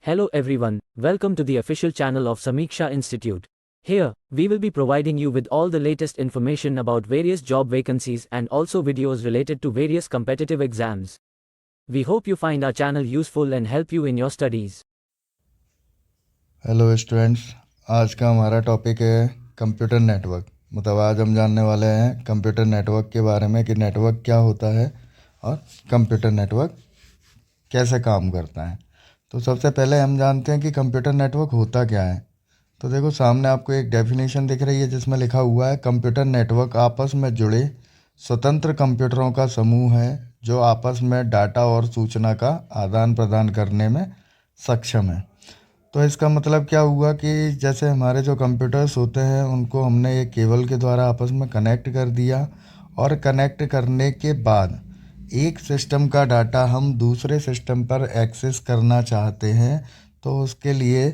Hello everyone, welcome to the official channel of Samiksha Institute. Here, we will be providing you with all the latest information about various job vacancies and also videos related to various competitive exams. We hope you find our channel useful and help you in your studies. Hello students, आज का हमारा topic है computer network. मतलब आज हम जानने वाले हैं कंप्यूटर नेटवर्क के बारे में कि नेटवर्क क्या होता है और कंप्यूटर नेटवर्क कैसे काम करता है। तो सबसे पहले हम जानते हैं कि कंप्यूटर नेटवर्क होता क्या है। तो देखो, सामने आपको एक डेफिनेशन दिख रही है जिसमें लिखा हुआ है कंप्यूटर नेटवर्क आपस में जुड़े स्वतंत्र कंप्यूटरों का समूह है जो आपस में डाटा और सूचना का आदान प्रदान करने में सक्षम है। तो इसका मतलब क्या हुआ कि जैसे हमारे जो कंप्यूटर्स होते हैं उनको हमने एक केबल के द्वारा आपस में कनेक्ट कर दिया और कनेक्ट करने के बाद एक सिस्टम का डाटा हम दूसरे सिस्टम पर एक्सेस करना चाहते हैं तो उसके लिए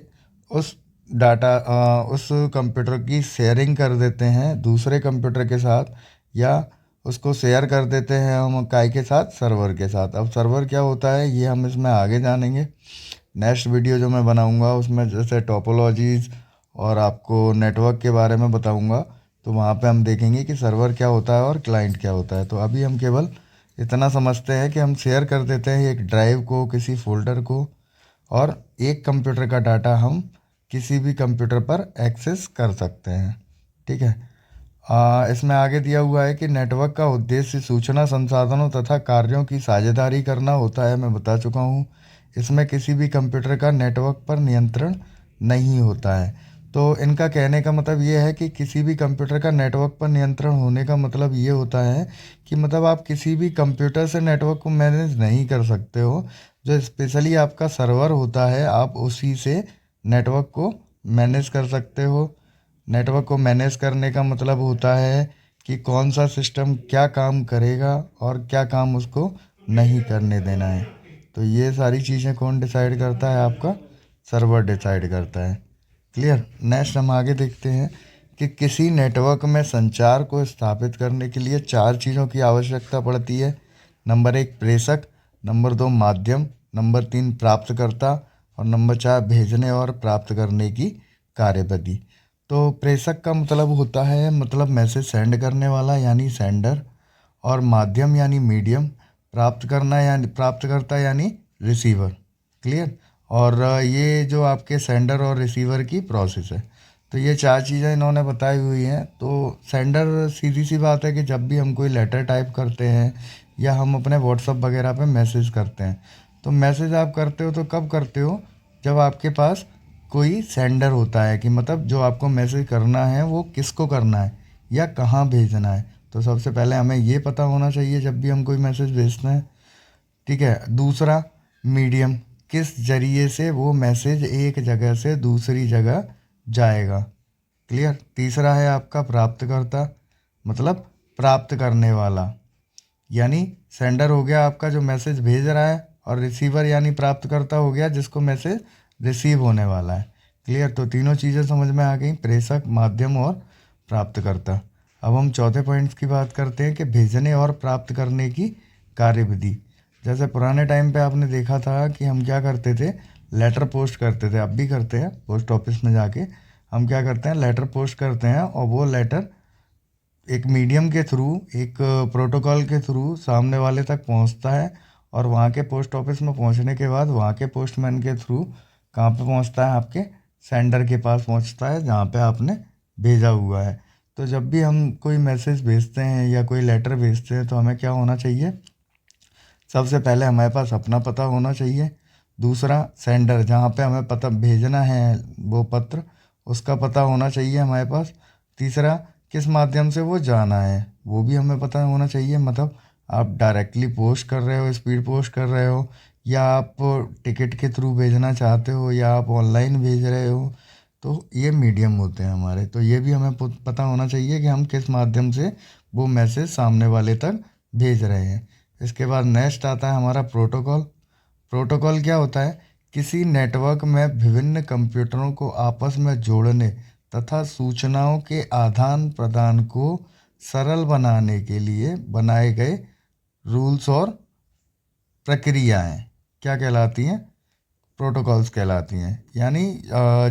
उस उस कंप्यूटर की शेयरिंग कर देते हैं दूसरे कंप्यूटर के साथ, या उसको शेयर कर देते हैं हम काय के साथ, सर्वर के साथ। अब सर्वर क्या होता है ये हम इसमें आगे जानेंगे। नेक्स्ट वीडियो जो मैं बनाऊंगा उसमें जैसे टोपोलॉजीज़ और आपको नेटवर्क के बारे में बताऊंगा, तो वहाँ पे हम देखेंगे कि सर्वर क्या होता है और क्लाइंट क्या होता है। तो अभी हम केवल इतना समझते हैं कि हम शेयर कर देते हैं एक ड्राइव को किसी फोल्डर को, और एक कंप्यूटर का डाटा हम किसी भी कंप्यूटर पर एक्सेस कर सकते हैं। ठीक है। इसमें आगे दिया हुआ है कि नेटवर्क का उद्देश्य सूचना संसाधनों तथा कार्यों की साझेदारी करना होता है। मैं बता चुका हूँ, इसमें किसी भी कंप्यूटर का नेटवर्क पर नियंत्रण नहीं होता है। तो इनका कहने का मतलब ये है कि किसी भी कंप्यूटर का नेटवर्क पर नियंत्रण होने का मतलब ये होता है कि मतलब आप किसी भी कंप्यूटर से नेटवर्क को मैनेज नहीं कर सकते हो। जो स्पेशली आपका सर्वर होता है आप उसी से नेटवर्क को मैनेज कर सकते हो। नेटवर्क को मैनेज करने का मतलब होता है कि कौन सा सिस्टम क्या काम करेगा और क्या काम उसको नहीं करने देना है। तो ये सारी चीज़ें कौन डिसाइड करता है? आपका सर्वर डिसाइड करता है। क्लियर। नेक्स्ट हम आगे देखते हैं कि किसी नेटवर्क में संचार को स्थापित करने के लिए चार चीज़ों की आवश्यकता पड़ती है। नंबर एक प्रेषक, नंबर दो माध्यम, नंबर तीन प्राप्तकर्ता और नंबर चार भेजने और प्राप्त करने की कार्यविधि। तो प्रेषक का मतलब होता है मतलब मैसेज सेंड करने वाला यानी सेंडर, और माध्यम यानी मीडियम, प्राप्त करना यानी प्राप्तकर्ता यानी रिसीवर। क्लियर। और ये जो आपके सेंडर और रिसीवर की प्रोसेस है। तो ये चार चीज़ें इन्होंने बताई हुई हैं। तो सेंडर सीधी सी बात है कि जब भी हम कोई लेटर टाइप करते हैं या हम अपने व्हाट्सअप वगैरह पे मैसेज करते हैं, तो मैसेज आप करते हो तो कब करते हो? जब आपके पास कोई सेंडर होता है कि मतलब जो आपको मैसेज करना है वो किसको करना है या कहाँ भेजना है। तो सबसे पहले हमें ये पता होना चाहिए जब भी हम कोई मैसेज भेजते हैं। ठीक है। दूसरा, मीडियम, किस जरिए से वो मैसेज एक जगह से दूसरी जगह जाएगा। क्लियर। तीसरा है आपका प्राप्तकर्ता, मतलब प्राप्त करने वाला, यानी सेंडर हो गया आपका जो मैसेज भेज रहा है, और रिसीवर यानी प्राप्तकर्ता हो गया जिसको मैसेज रिसीव होने वाला है। क्लियर। तो तीनों चीज़ें समझ में आ गई, प्रेषक, माध्यम और प्राप्तकर्ता। अब हम चौथे पॉइंट्स की बात करते हैं कि भेजने और प्राप्त करने की कार्यविधि। जैसे पुराने टाइम पे आपने देखा था कि हम क्या करते थे, लेटर पोस्ट करते थे, अब भी करते हैं। पोस्ट ऑफिस में जाके हम क्या करते हैं, लेटर पोस्ट करते हैं, और वो लेटर एक मीडियम के थ्रू, एक प्रोटोकॉल के थ्रू सामने वाले तक पहुंचता है, और वहाँ के पोस्ट ऑफिस में पहुंचने के बाद वहाँ के पोस्टमैन के थ्रू कहाँ पे पहुंचता है? आपके सेंडर के पास पहुंचता है जहाँ पे आपने भेजा हुआ है। तो जब भी हम कोई मैसेज भेजते हैं या कोई लेटर भेजते हैं तो हमें क्या होना चाहिए? सबसे पहले हमारे पास अपना पता होना चाहिए। दूसरा, सेंडर जहाँ पे हमें पता भेजना है वो पत्र, उसका पता होना चाहिए हमारे पास। तीसरा, किस माध्यम से वो जाना है वो भी हमें पता होना चाहिए। मतलब आप डायरेक्टली पोस्ट कर रहे हो, स्पीड पोस्ट कर रहे हो, या आप टिकट के थ्रू भेजना चाहते हो, या आप ऑनलाइन भेज रहे हो। तो ये मीडियम होते हैं हमारे। तो ये भी हमें पता होना चाहिए कि हम किस माध्यम से वो मैसेज सामने वाले तक भेज रहे हैं। इसके बाद नेक्स्ट आता है हमारा प्रोटोकॉल। प्रोटोकॉल क्या होता है? किसी नेटवर्क में विभिन्न कंप्यूटरों को आपस में जोड़ने तथा सूचनाओं के आदान प्रदान को सरल बनाने के लिए बनाए गए रूल्स और प्रक्रियाएं क्या कहलाती हैं? प्रोटोकॉल्स कहलाती हैं। यानी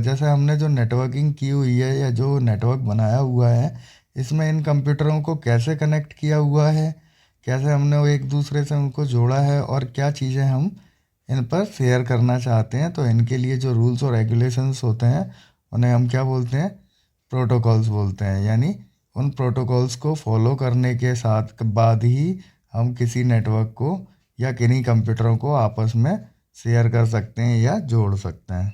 जैसे हमने जो नेटवर्किंग की हुई है या जो नेटवर्क बनाया हुआ है, इसमें इन कंप्यूटरों को कैसे कनेक्ट किया हुआ है, कैसे हमने वो एक दूसरे से उनको जोड़ा है और क्या चीज़ें हम इन पर शेयर करना चाहते हैं, तो इनके लिए जो रूल्स और रेगुलेशंस होते हैं उन्हें हम क्या बोलते हैं, प्रोटोकॉल्स बोलते हैं। यानी उन प्रोटोकॉल्स को फॉलो करने के साथ बाद ही हम किसी नेटवर्क को या किन्हीं कंप्यूटरों को आपस में शेयर कर सकते हैं या जोड़ सकते हैं।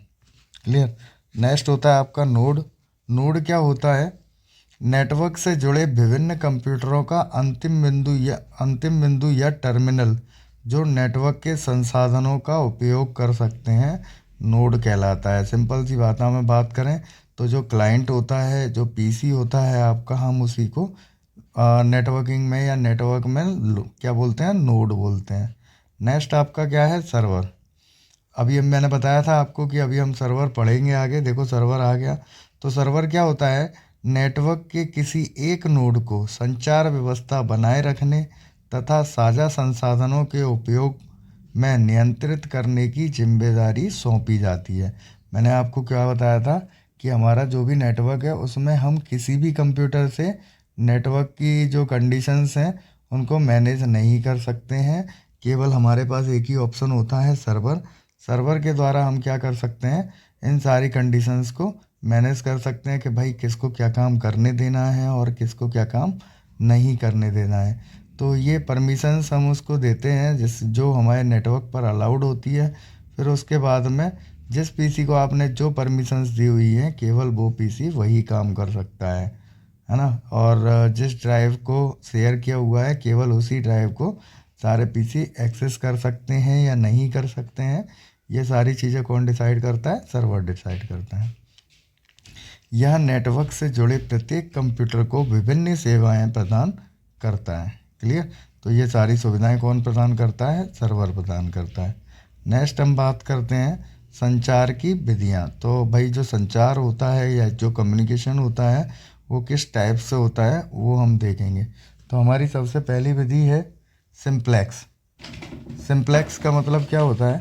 क्लियर। नेक्स्ट होता है आपका नोड। नोड क्या होता है, नेटवर्क से जुड़े विभिन्न कंप्यूटरों का अंतिम बिंदु या टर्मिनल जो नेटवर्क के संसाधनों का उपयोग कर सकते हैं, नोड कहलाता है। सिंपल सी बातों में बात करें तो जो क्लाइंट होता है, जो पीसी होता है आपका, हम उसी को नेटवर्किंग में या नेटवर्क में क्या बोलते हैं, नोड बोलते हैं। नेक्स्ट आपका क्या है, सर्वर। अभी मैंने बताया था आपको कि अभी हम सर्वर पढ़ेंगे आगे। देखो सर्वर आ गया। तो सर्वर क्या होता है, नेटवर्क के किसी एक नोड को संचार व्यवस्था बनाए रखने तथा साझा संसाधनों के उपयोग में नियंत्रित करने की जिम्मेदारी सौंपी जाती है। मैंने आपको क्या बताया था कि हमारा जो भी नेटवर्क है उसमें हम किसी भी कंप्यूटर से नेटवर्क की जो कंडीशंस हैं उनको मैनेज नहीं कर सकते हैं। केवल हमारे पास एक ही ऑप्शन होता है, सर्वर। सर्वर के द्वारा हम क्या कर सकते हैं, इन सारी कंडीशंस को मैनेज कर सकते हैं कि भाई किसको क्या काम करने देना है और किसको क्या काम नहीं करने देना है। तो ये परमिशंस हम उसको देते हैं जो हमारे नेटवर्क पर अलाउड होती है। फिर उसके बाद में जिस पीसी को आपने जो परमिशंस दी हुई हैं, केवल वो पीसी वही काम कर सकता है ना। और जिस ड्राइव को शेयर किया हुआ है, केवल उसी ड्राइव को सारे पीसी एक्सेस कर सकते हैं या नहीं कर सकते हैं। ये सारी चीज़ें कौन डिसाइड करता है, सर्वर डिसाइड करता है। यह नेटवर्क से जुड़े प्रत्येक कंप्यूटर को विभिन्न सेवाएं प्रदान करता है। क्लियर। तो ये सारी सुविधाएं कौन प्रदान करता है, सर्वर प्रदान करता है। नेक्स्ट हम बात करते हैं संचार की विधियां। तो भाई जो संचार होता है या जो कम्युनिकेशन होता है वो किस टाइप से होता है वो हम देखेंगे। तो हमारी सबसे पहली विधि है सिंप्लेक्स। सिंप्लेक्स का मतलब क्या होता है,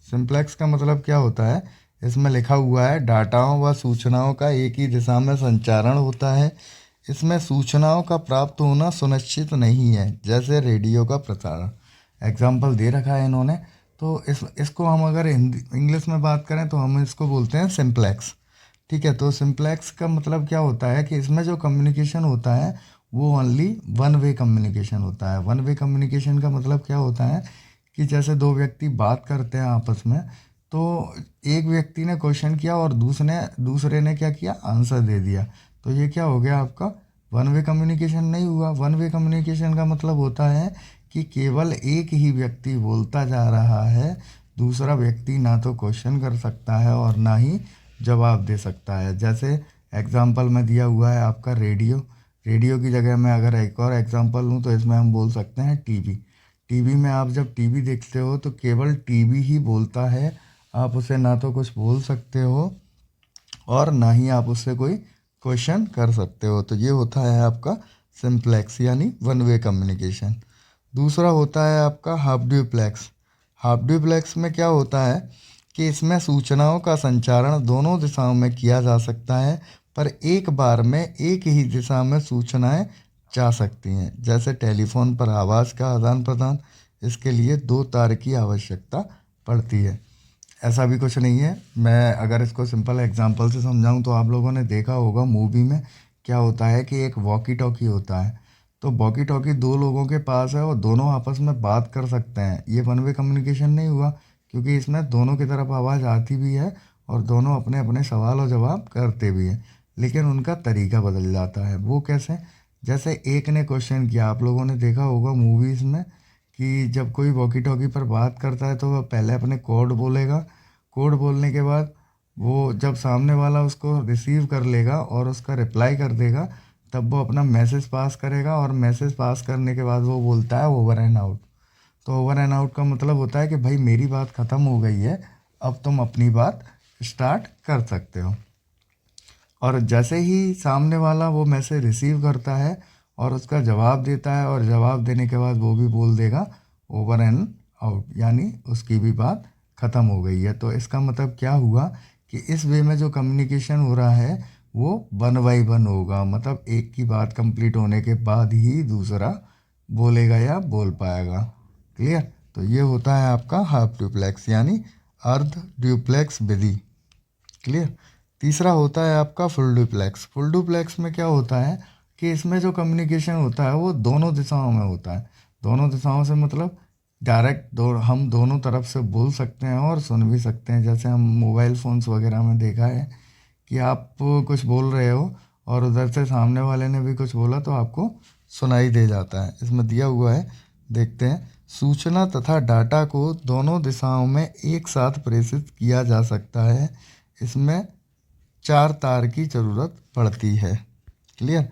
सिंप्लेक्स का मतलब क्या होता है, इसमें लिखा हुआ है डाटाओं व सूचनाओं का एक ही दिशा में संचारण होता है। इसमें सूचनाओं का प्राप्त होना सुनिश्चित नहीं है, जैसे रेडियो का प्रसारण। एग्जाम्पल दे रखा है इन्होंने। तो इसको हम अगर हिंदी इंग्लिश में बात करें तो हम इसको बोलते हैं सिंप्लेक्स। ठीक है। तो सिंप्लेक्स का मतलब क्या होता है कि इसमें जो कम्युनिकेशन होता है वो ओनली वन वे कम्युनिकेशन होता है। वन वे कम्युनिकेशन का मतलब क्या होता है कि जैसे दो व्यक्ति बात करते हैं आपस में, तो एक व्यक्ति ने क्वेश्चन किया और दूसरे ने क्या किया, आंसर दे दिया। तो ये क्या हो गया, आपका वन वे कम्युनिकेशन नहीं हुआ। वन वे कम्युनिकेशन का मतलब होता है कि केवल एक ही व्यक्ति बोलता जा रहा है, दूसरा व्यक्ति ना तो क्वेश्चन कर सकता है और ना ही जवाब दे सकता है। जैसे एग्जाम्पल में दिया हुआ है आपका रेडियो। रेडियो की जगह मैं अगर एक और एग्जांपल लूँ तो इसमें हम बोल सकते हैं टीवी। टीवी में आप जब टीवी देखते हो तो केवल टीवी ही बोलता है, आप उसे ना तो कुछ बोल सकते हो और ना ही आप उससे कोई क्वेश्चन कर सकते हो। तो ये होता है आपका सिंप्लेक्स यानी वन वे कम्युनिकेशन। दूसरा होता है आपका हाफ ड्यूप्लेक्स। हाफ ड्यूप्लेक्स में क्या होता है कि इसमें सूचनाओं का संचारण दोनों दिशाओं में किया जा सकता है, पर एक बार में एक ही दिशा में सूचनाएं जा सकती हैं। जैसे टेलीफोन पर आवाज़ का आदान प्रदान, इसके लिए दो तार की आवश्यकता पड़ती है। ऐसा भी कुछ नहीं है। मैं अगर इसको सिंपल एग्जांपल से समझाऊं तो आप लोगों ने देखा होगा मूवी में क्या होता है कि एक वॉकी टॉकी होता है। तो वॉकी टॉकी दो लोगों के पास है और दोनों आपस में बात कर सकते हैं। ये वन वे कम्युनिकेशन नहीं हुआ, क्योंकि इसमें दोनों की तरफ आवाज़ आती भी है और दोनों अपने अपने सवाल और जवाब करते भी हैं, लेकिन उनका तरीका बदल जाता है। वो कैसे, जैसे एक ने क्वेश्चन किया, आप लोगों ने देखा होगा मूवीज़ में कि जब कोई वॉकी टॉकी पर बात करता है तो वह पहले अपने कोड बोलेगा। कोड बोलने के बाद वो जब सामने वाला उसको रिसीव कर लेगा और उसका रिप्लाई कर देगा, तब वो अपना मैसेज पास करेगा और मैसेज पास करने के बाद वो बोलता है ओवर एंड आउट। तो ओवर एंड आउट का मतलब होता है कि भाई मेरी बात ख़त्म हो गई है, अब तुम अपनी बात स्टार्ट कर सकते हो। और जैसे ही सामने वाला वो मैसेज रिसीव करता है और उसका जवाब देता है, और जवाब देने के बाद वो भी बोल देगा ओवर एंड आउट, यानी उसकी भी बात ख़त्म हो गई है। तो इसका मतलब क्या हुआ कि इस वे में जो कम्युनिकेशन हो रहा है वो 1/1 होगा, मतलब एक की बात कंप्लीट होने के बाद ही दूसरा बोलेगा या बोल पाएगा। क्लियर। तो ये होता है आपका हाफ ड्यूप्लेक्स यानी अर्ध ड्यूप्लेक्स विधि। क्लियर। तीसरा होता है आपका फुल ड्यूप्लेक्स। फुल ड्यूप्लेक्स में क्या होता है कि इसमें जो कम्युनिकेशन होता है वो दोनों दिशाओं में होता है। दोनों दिशाओं से मतलब डायरेक्ट हम दोनों तरफ से बोल सकते हैं और सुन भी सकते हैं। जैसे हम मोबाइल फ़ोन्स वगैरह में देखा है कि आप कुछ बोल रहे हो और उधर से सामने वाले ने भी कुछ बोला तो आपको सुनाई दे जाता है। इसमें दिया हुआ है, देखते हैं। सूचना तथा डाटा को दोनों दिशाओं में एक साथ प्रेषित किया जा सकता है। इसमें 4 तार की ज़रूरत पड़ती है। क्लियर।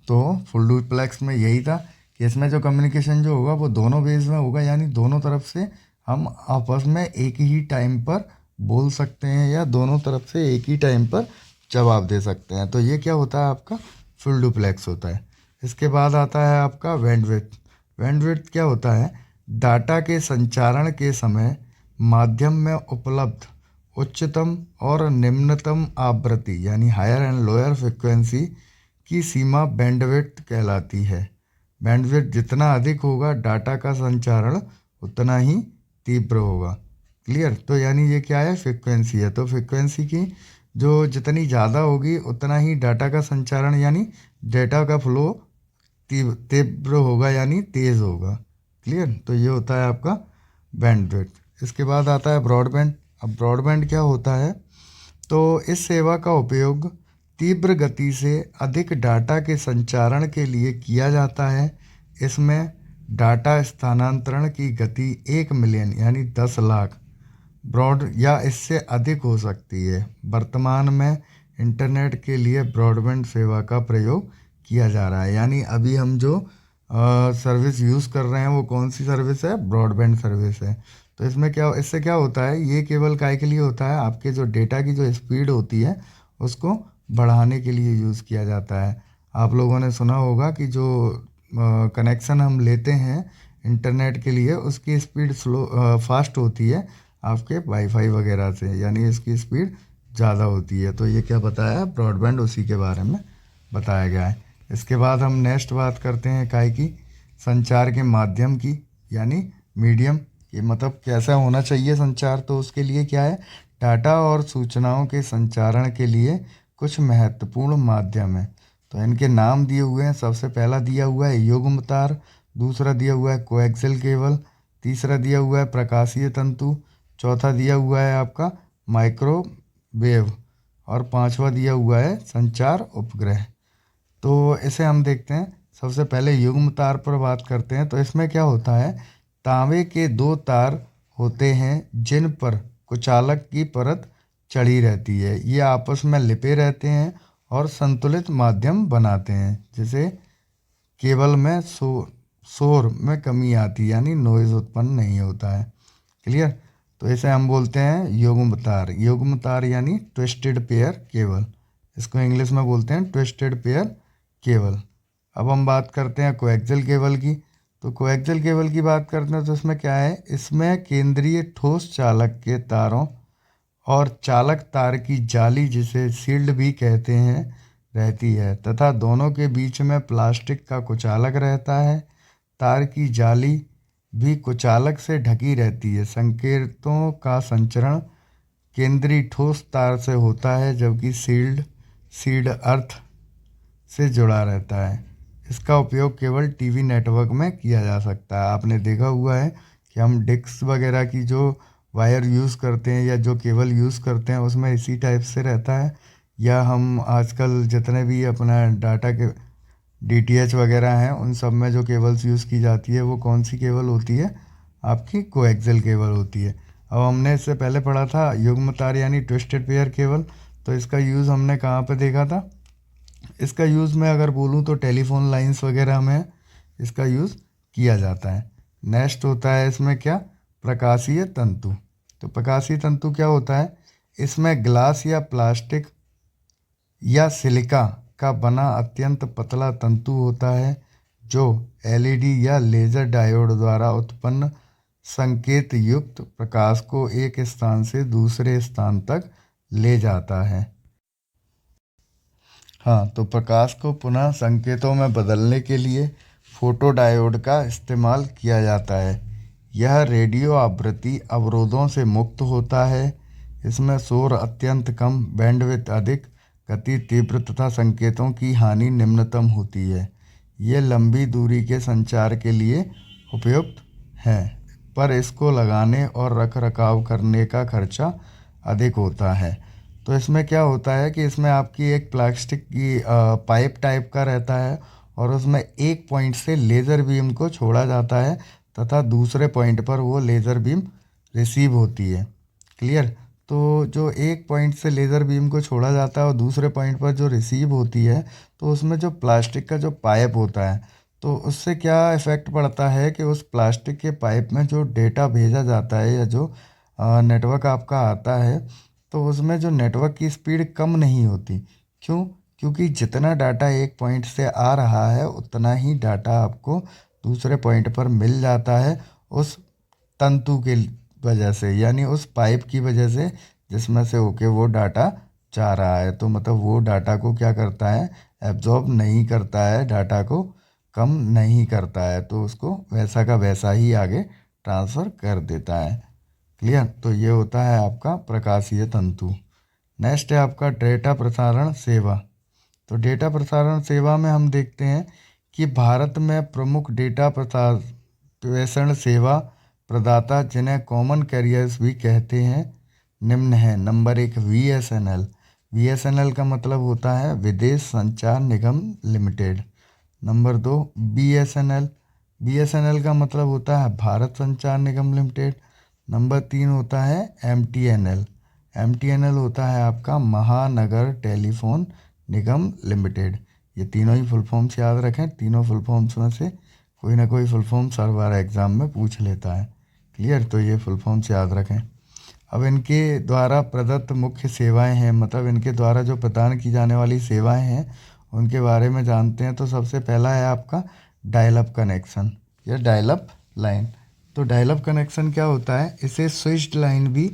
तो फुल डुप्लेक्स में यही था कि इसमें जो कम्युनिकेशन जो होगा वो दोनों वेज में होगा, यानी दोनों तरफ से हम आपस में एक ही टाइम पर बोल सकते हैं या दोनों तरफ से एक ही टाइम पर जवाब दे सकते हैं। तो ये क्या होता है आपका फुल डुप्लेक्स होता है। इसके बाद आता है आपका बैंडविड्थ। बैंडविड्थ क्या होता है? डाटा के संचारण के समय माध्यम में उपलब्ध उच्चतम और निम्नतम आवृत्ति यानी हायर एंड लोअर फ्रिक्वेंसी की सीमा बैंडविड्थ कहलाती है। बैंडविड्थ जितना अधिक होगा डाटा का संचारण उतना ही तीव्र होगा। क्लियर। तो यानी ये क्या है? फ्रिक्वेंसी है। तो फ्रिक्वेंसी की जो जितनी ज़्यादा होगी उतना ही डाटा का संचारण यानी डेटा का फ्लो तीव्र होगा यानी तेज़ होगा। क्लियर। तो ये होता है आपका बैंडविड्थ। इसके बाद आता है ब्रॉडबैंड। अब ब्रॉडबैंड क्या होता है? तो इस सेवा का उपयोग तीव्र गति से अधिक डाटा के संचारण के लिए किया जाता है। इसमें डाटा स्थानांतरण की गति 1 मिलियन यानी 10 लाख ब्रॉड या इससे अधिक हो सकती है। वर्तमान में इंटरनेट के लिए ब्रॉडबैंड सेवा का प्रयोग किया जा रहा है। यानी अभी हम जो सर्विस यूज़ कर रहे हैं वो कौन सी सर्विस है? ब्रॉडबैंड सर्विस है। तो इससे क्या होता है? ये केवल काय के लिए होता है? आपके जो डेटा की जो स्पीड होती है उसको बढ़ाने के लिए यूज़ किया जाता है। आप लोगों ने सुना होगा कि जो कनेक्शन हम लेते हैं इंटरनेट के लिए उसकी स्पीड फास्ट होती है आपके वाईफाई वगैरह से, यानी इसकी स्पीड ज़्यादा होती है। तो ये क्या बताया? ब्रॉडबैंड उसी के बारे में बताया गया है। इसके बाद हम नेक्स्ट बात करते हैं काय की? संचार के माध्यम की यानी मीडियम। ये मतलब कैसा होना चाहिए संचार? तो उसके लिए क्या है? डाटा और सूचनाओं के संचारण के लिए कुछ महत्वपूर्ण माध्यम है। तो इनके नाम दिए हुए हैं। सबसे पहला दिया हुआ है युग्म तार, दूसरा दिया हुआ है कोएक्सियल केबल, तीसरा दिया हुआ है प्रकाशीय तंतु, चौथा दिया हुआ है आपका माइक्रोवेव और पांचवा दिया हुआ है संचार उपग्रह। तो इसे हम देखते हैं। सबसे पहले युग्म तार पर बात करते हैं। तो इसमें क्या होता है? तांबे के 2 तार होते हैं जिन पर कुचालक की परत चढ़ी रहती है। ये आपस में लिपे रहते हैं और संतुलित माध्यम बनाते हैं, जिसे केबल में शोर में कमी आती है यानी नॉइज़ उत्पन्न नहीं होता है। क्लियर। तो इसे हम बोलते हैं युग्म तार। युग्म तार यानी ट्विस्टेड पेयर केबल, इसको इंग्लिश में बोलते हैं ट्विस्टेड पेयर केबल। अब हम बात करते हैं कोएक्सियल केबल की। तो कोएक्सियल केबल की बात करते हैं तो इसमें क्या है? इसमें केंद्रीय ठोस चालक के तारों और चालक तार की जाली, जिसे शील्ड भी कहते हैं, रहती है तथा दोनों के बीच में प्लास्टिक का कुचालक रहता है। तार की जाली भी कुचालक से ढकी रहती है। संकेतों का संचरण केंद्रीय ठोस तार से होता है जबकि शील्ड अर्थ से जुड़ा रहता है। इसका उपयोग केवल टीवी नेटवर्क में किया जा सकता है। आपने देखा हुआ है कि हम डिस्क वगैरह की जो वायर यूज़ करते हैं या जो केबल यूज़ करते हैं उसमें इसी टाइप से रहता है। या हम आजकल जितने भी अपना डाटा के डीटीएच वगैरह हैं उन सब में जो केबल्स यूज़ की जाती है वो कौन सी केबल होती है? आपकी कोएक्सियल केबल होती है। अब हमने इससे पहले पढ़ा था युग्म तार यानी ट्विस्टेड पेयर केबल। तो इसका यूज़ हमने कहाँ पे देखा था? इसका यूज़ मैं अगर बोलूँ तो टेलीफोन लाइंस वगैरह में इसका यूज़ किया जाता है। नेक्स्ट होता है इसमें क्या? प्रकाशीय तंतु। तो प्रकाशीय तंतु क्या होता है? इसमें ग्लास या प्लास्टिक या सिलिका का बना अत्यंत पतला तंतु होता है जो एलईडी या लेज़र डायोड द्वारा उत्पन्न संकेत युक्त प्रकाश को एक स्थान से दूसरे स्थान तक ले जाता है। हाँ, तो प्रकाश को पुनः संकेतों में बदलने के लिए फोटोडायोड का इस्तेमाल किया जाता है। यह रेडियो आवृत्ति अवरोधों से मुक्त होता है। इसमें शोर अत्यंत कम, बैंडविड्थ अधिक, गति तीव्र तथा संकेतों की हानि निम्नतम होती है। ये लंबी दूरी के संचार के लिए उपयुक्त है, पर इसको लगाने और रख रखाव करने का खर्चा अधिक होता है। तो इसमें क्या होता है कि इसमें आपकी एक प्लास्टिक की पाइप टाइप का रहता है और उसमें एक पॉइंट से लेज़र बीम को छोड़ा जाता है तथा दूसरे पॉइंट पर वो लेज़र बीम रिसीव होती है। क्लियर। तो जो एक पॉइंट से लेज़र बीम को छोड़ा जाता है और दूसरे पॉइंट पर जो रिसीव होती है, तो उसमें जो प्लास्टिक का जो पाइप होता है, तो उससे क्या इफ़ेक्ट पड़ता है कि उस प्लास्टिक के पाइप में जो डेटा भेजा जाता है या जो नेटवर्क आपका आता है, तो उसमें जो नेटवर्क की स्पीड कम नहीं होती। क्यों? क्योंकि जितना डाटा एक पॉइंट से आ रहा है उतना ही डाटा आपको दूसरे पॉइंट पर मिल जाता है उस तंतु के वजह से, यानी उस पाइप की वजह से जिसमें से होके वो डाटा जा रहा है। तो मतलब वो डाटा को क्या करता है, एब्जॉर्ब नहीं करता है, डाटा को कम नहीं करता है, तो उसको वैसा का वैसा ही आगे ट्रांसफ़र कर देता है। क्लियर। तो ये होता है आपका प्रकाशीय तंतु। नेक्स्ट है आपका डेटा प्रसारण सेवा। तो डेटा प्रसारण सेवा में हम देखते हैं कि भारत में प्रमुख डेटा प्रसारण सेवा प्रदाता, जिन्हें कॉमन कैरियर्स भी कहते हैं, निम्न है। Number 1, VSNL। VSNL का मतलब होता है विदेश संचार निगम लिमिटेड। Number 2, BSNL। BSNL का मतलब होता है भारत संचार निगम लिमिटेड। नंबर 3 होता है MTNL। MTNL होता है आपका महानगर टेलीफोन निगम लिमिटेड। ये तीनों ही फुल फॉर्म्स याद रखें, तीनों फुल फॉर्म्स में से कोई ना कोई फुल फॉर्म हर बार एग्ज़ाम में पूछ लेता है। क्लियर। तो ये फुल फॉर्म्स याद रखें। अब इनके द्वारा प्रदत्त मुख्य सेवाएं हैं, मतलब इनके द्वारा जो प्रदान की जाने वाली सेवाएं हैं उनके बारे में जानते हैं। तो सबसे पहला है आपका डायल अप कनेक्शन या डायल अप लाइन। तो डायल अप कनेक्शन क्या होता है, इसे स्विच्ड लाइन भी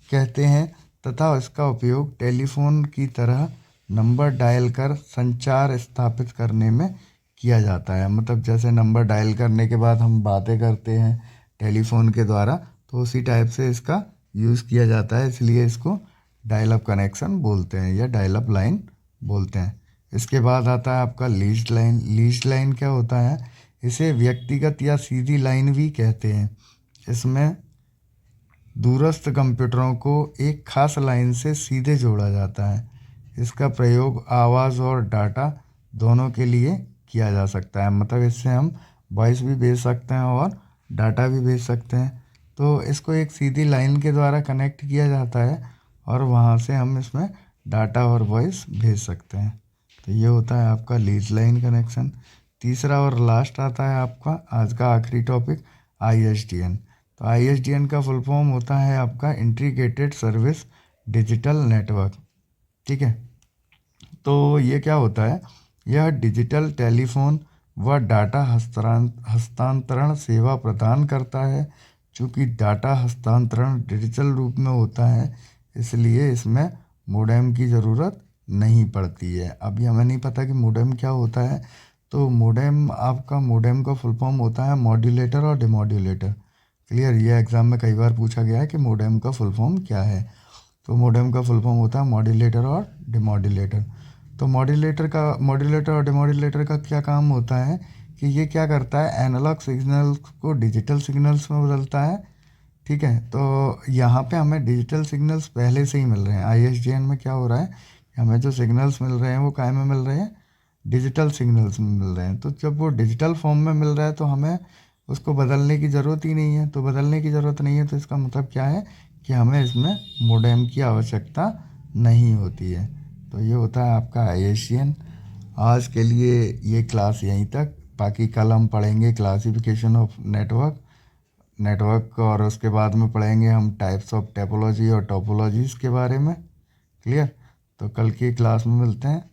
कहते हैं तथा इसका उपयोग टेलीफोन की तरह नंबर डायल कर संचार स्थापित करने में किया जाता है। मतलब जैसे नंबर डायल करने के बाद हम बातें करते हैं टेलीफोन के द्वारा, तो उसी टाइप से इसका यूज़ किया जाता है, इसलिए इसको डायल अप कनेक्शन बोलते हैं या डायल अप लाइन बोलते हैं। इसके बाद आता है आपका लीज्ड लाइन। लीज्ड लाइन क्या होता है, इसे व्यक्तिगत या सीधी लाइन भी कहते हैं। इसमें दूरस्थ कंप्यूटरों को एक खास लाइन से सीधे जोड़ा जाता है। इसका प्रयोग आवाज़ और डाटा दोनों के लिए किया जा सकता है। मतलब इससे हम वॉइस भी भेज सकते हैं और डाटा भी भेज सकते हैं। तो इसको एक सीधी लाइन के द्वारा कनेक्ट किया जाता है और वहाँ से हम इसमें डाटा और वॉइस भेज सकते हैं। तो ये होता है आपका लीज लाइन कनेक्शन। तीसरा और लास्ट आता है आपका आज का आखिरी टॉपिक, ISDN। तो ISDN का फुल फॉर्म होता है आपका इंटीग्रेटेड सर्विस डिजिटल नेटवर्क। ठीक है। तो ये क्या होता है, यह डिजिटल टेलीफोन व डाटा हस्तांतरण सेवा प्रदान करता है। चूँकि डाटा हस्तांतरण डिजिटल रूप में होता है, इसलिए इसमें मोडेम की ज़रूरत नहीं पड़ती है। अभी हमें नहीं पता कि मोडेम क्या होता है। तो मोडेम का फुल फॉर्म होता है मॉड्यूलेटर और डिमॉड्यूलेटर। क्लियर। ये एग्ज़ाम में कई बार पूछा गया है कि मोडेम का फुल फॉर्म क्या है। तो मोडेम का फुल फॉर्म होता है मॉड्यूलेटर और डिमॉड्यूलेटर। तो मॉड्यूलेटर और डिमॉड्यूलेटर का क्या काम होता है कि ये क्या करता है, एनालॉग सिग्नल्स को डिजिटल सिग्नल्स में बदलता है। ठीक है। तो यहाँ पे हमें डिजिटल सिग्नल्स पहले से ही मिल रहे हैं। ISDN में क्या हो रहा है, हमें जो सिग्नल्स मिल रहे हैं वो काय में मिल रहे हैं, डिजिटल सिग्नल्स में मिल रहे हैं। तो जब वो डिजिटल फॉर्म में मिल रहा है तो हमें उसको बदलने की ज़रूरत ही नहीं है। तो बदलने की ज़रूरत नहीं है तो इसका मतलब क्या है कि हमें इसमें मोडेम की आवश्यकता नहीं होती है। तो ये होता है आपका ISDN। आज के लिए ये क्लास यहीं तक, बाकी कल हम पढ़ेंगे क्लासिफिकेशन ऑफ नेटवर्क और उसके बाद में पढ़ेंगे हम टाइप्स ऑफ टोपोलॉजी और टोपोलॉजीज़ के बारे में। क्लियर। तो कल की क्लास में मिलते हैं।